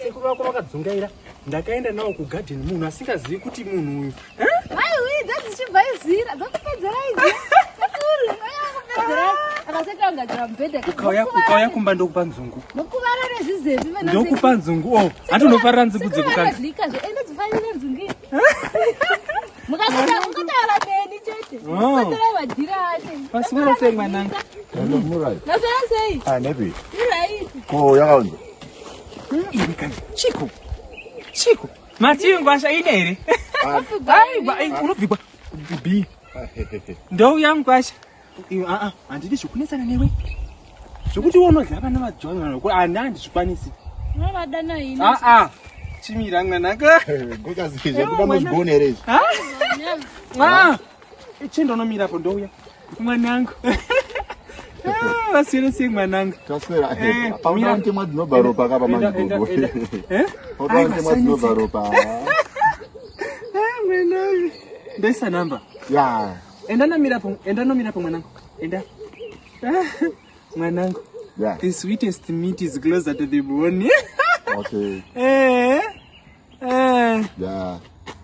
sekuru vako vakadzungaira ndakaenda nawo kugadheni munhu asingazivi kuti munhu uyu ukauya kumba ndokupa nzungu ndokupa nzungu o handinofarira nzungu dzekukanga paswera sei mwananga chiko matingwasha ine here unobvigwa b ndouya mugwasha handidi zvokunesana newe zvokuti unodya vana vadzvanako handizvikwanisi chimira mwananga chendonomirapo ndouya mwanangu vaswere sei mwananga mwanangu ndoisa namba enda nomirapo mwanangu enda mwanangu the sweetest meat is closer to the bone.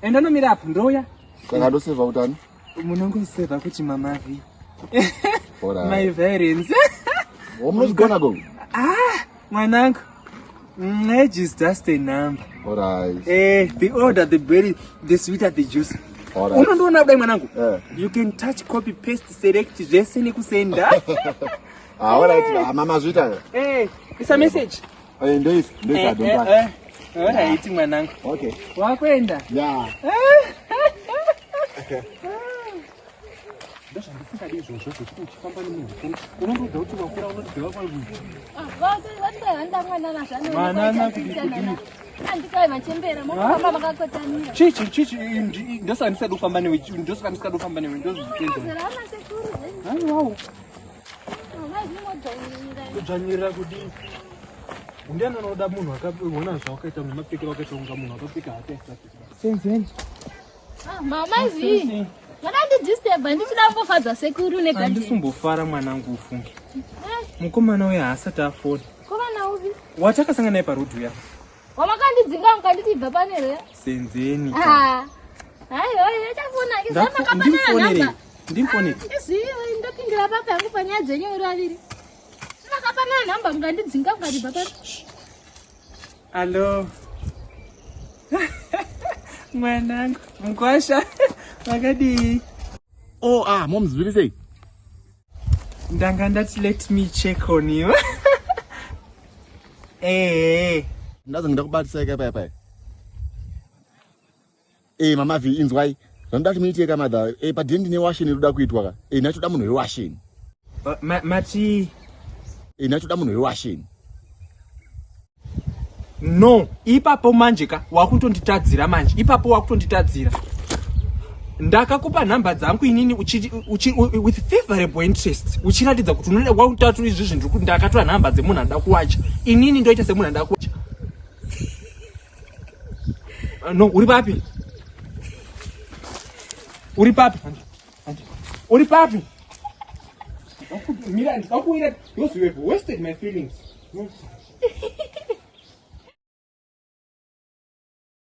Enda nomirapo ndouya saka ndoseva utano munongoseva kuti mamavi my variance wamuzigona go mwanangu age is just a number. Alright. The older the berry, the sweeter the juice. Alright. Unaona dai mwanangu? You can touch, copy, paste, select, jese ni kusenda. Alright, mama zwita. It's a message. This I don't touch. Alright, mwanangu. Okay. Wakwenda? Yeah. Handisumbofara mwanangu ufunge. Mukomana uya haasati afona. Watakasangana naye parodhi uya. Wamakandidzinga mukanditibva panero. Senzeni. Hayi, chafona. Ndimfonere. Ndopindira papa yangu panyaya dzenyu muri vaviri. Makapana namba mukandidzinga mukandibva pano. Allo. Mwanangu, mkwasha. Makadi. Mom's really say. Ndanga ndati let me check on you. Ndazi ndakubatisa papa. Mama vi inzwai. Ndati miiteka madha. Padindi ne washing ruda kuitwa ka. Nachoda munhu washing. Mati. Nachoda munhu washing. No, ipapo manjika wakutonditadzira manje. Ipapo wakutonditadzira. Ndakakupa namba dzangu inini with favorable interest. Uchiratidza kuti unoda kwautatu izvi zvinhu kuti ndakatora namba dzemunhu anoda kuwacha. Inini ndoita semunhu anoda kuwacha. No, uri papi? Uri papi? Uri papi? Mira, ndikakuira. Those you have wasted my feelings.